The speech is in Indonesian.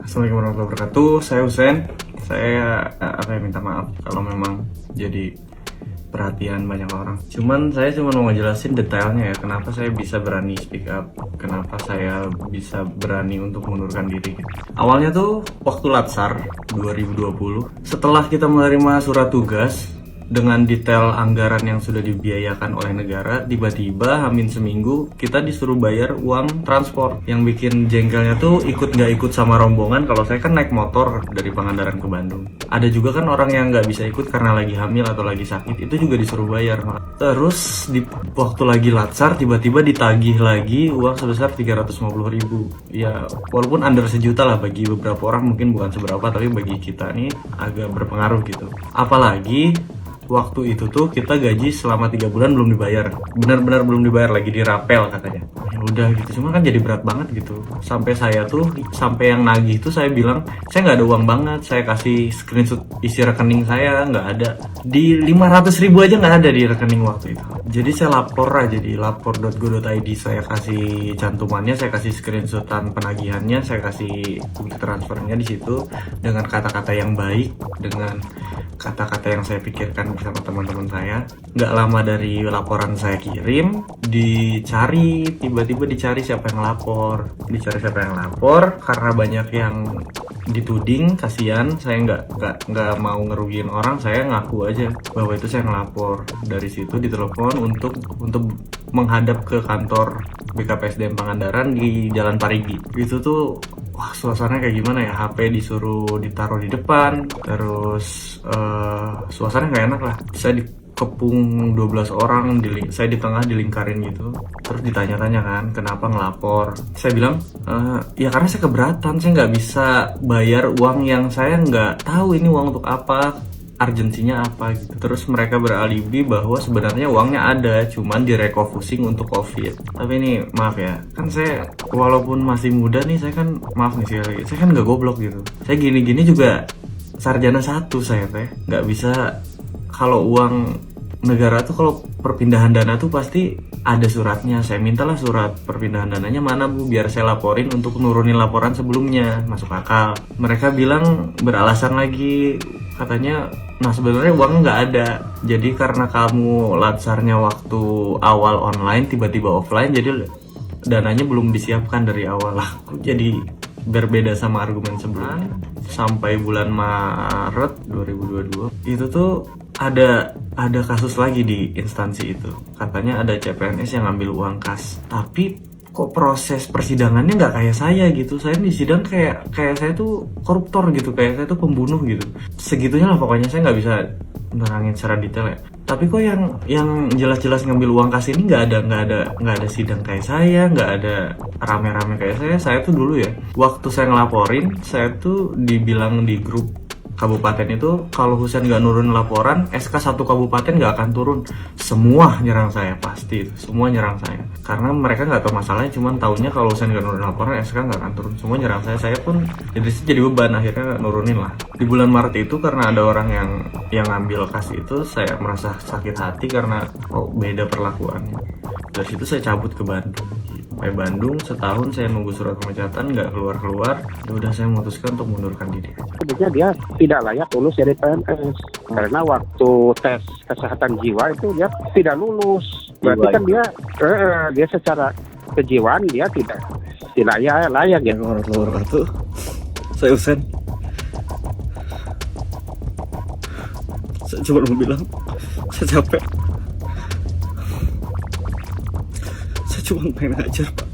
Assalamualaikum warahmatullahi wabarakatuh. Saya Husen. Saya minta maaf kalau memang jadi perhatian banyak orang. Saya cuma mau ngejelasin detailnya ya, kenapa saya bisa berani speak up, kenapa saya bisa berani untuk mengundurkan diri. Awalnya tuh waktu Latsar 2020, setelah kita menerima surat tugas dengan detail anggaran yang sudah dibiayakan oleh negara, tiba-tiba hamin seminggu kita disuruh bayar uang transport. Yang bikin jengkelnya tuh nggak ikut sama rombongan. Kalau saya kan naik motor dari Pangandaran ke Bandung. Ada juga kan orang yang nggak bisa ikut karena lagi hamil atau lagi sakit, itu juga disuruh bayar. Terus waktu lagi Latsar tiba-tiba ditagih lagi uang sebesar 350.000. Ya walaupun under sejuta lah, bagi beberapa orang mungkin bukan seberapa, tapi bagi kita nih agak berpengaruh gitu. Apalagi waktu itu tuh kita gaji selama 3 bulan belum dibayar, benar-benar belum dibayar, lagi dirapel katanya. Ya udah gitu, cuma kan jadi berat banget gitu. Sampai yang nagih itu saya bilang saya nggak ada uang banget, saya kasih screenshot isi rekening saya, nggak ada. Di 500.000 aja nggak ada di rekening waktu itu. Jadi saya lapor aja di lapor.go.id, saya kasih cantumannya, saya kasih screenshotan penagihannya, saya kasih bukti transfernya di situ dengan kata-kata yang baik, dengan kata-kata yang saya pikirkan bersama teman-teman saya. Nggak lama dari laporan saya kirim, tiba-tiba dicari siapa yang lapor. Karena banyak yang dituding, kasihan. Saya nggak mau ngerugiin orang, saya ngaku aja bahwa itu saya ngelapor. Dari situ ditelepon untuk menghadap ke kantor BKPSDM Pangandaran di Jalan Parigi. Itu tuh wah, suasananya kayak gimana ya, HP disuruh ditaruh di depan, terus suasananya nggak enak lah. Saya dikepung 12 orang, saya di tengah dilingkarin gitu, terus ditanya-tanya kan kenapa ngelapor. Saya bilang ya karena saya keberatan, saya nggak bisa bayar uang yang saya nggak tahu ini uang untuk apa, urgensinya apa gitu. Terus mereka beralibi bahwa sebenarnya uangnya ada, cuman direfocusing untuk COVID. Tapi ini maaf ya, kan saya walaupun masih muda nih, saya kan maaf nih sekali lagi, saya kan nggak goblok gitu. Saya gini-gini juga sarjana 1 saya teh, nggak bisa. Kalau uang negara tuh, kalau perpindahan dana tuh pasti ada suratnya. Saya mintalah surat perpindahan dananya mana Bu, biar saya laporin untuk nurunin laporan sebelumnya. Masuk akal. Mereka bilang beralasan lagi, katanya nah sebenarnya uang nggak ada, jadi karena kamu latsarnya waktu awal online tiba-tiba offline, jadi dananya belum disiapkan dari awal lah. Jadi berbeda sama argumen sebelumnya. Sampai bulan Maret 2022 itu tuh ada kasus lagi di instansi itu. Katanya ada CPNS yang ngambil uang kas, tapi kok proses persidangannya nggak kayak saya gitu. Saya di sidang kayak saya tuh koruptor gitu, kayak saya tuh pembunuh gitu. Segitunya lah pokoknya, saya nggak bisa nerangin secara detail ya. Tapi kok yang jelas-jelas ngambil uang kas ini nggak ada sidang kayak saya, nggak ada rame-rame kayak saya. Saya tuh dulu ya, waktu saya ngelaporin, saya tuh dibilang di grup kabupaten itu, kalau Husen nggak nurun laporan, SK 1 kabupaten nggak akan turun. Semua nyerang saya, pasti itu, semua nyerang saya. Karena mereka nggak tahu masalahnya, cuman taunya kalau Husen nggak nurun laporan, SK nggak akan turun. Semua nyerang saya. Saya pun jadi beban, akhirnya nurunin lah. Di bulan Maret itu karena ada orang yang ngambil kas itu, saya merasa sakit hati karena beda perlakuannya. Dari situ saya cabut ke Bandung. Sampai Bandung setahun saya nunggu surat pemecatan, nggak keluar. Ya udah, saya memutuskan untuk mundurkan diri. Sebetulnya dia tidak layak lulus dari PNS karena waktu tes kesehatan jiwa itu dia tidak lulus. Berarti kan dia secara kejiwaan dia tidak layak ya. Warahmatullahi wabarakatuh. Saya Husen. Saya cuma mau bilang saya capek. Saya cuma pengen ngajar Pak.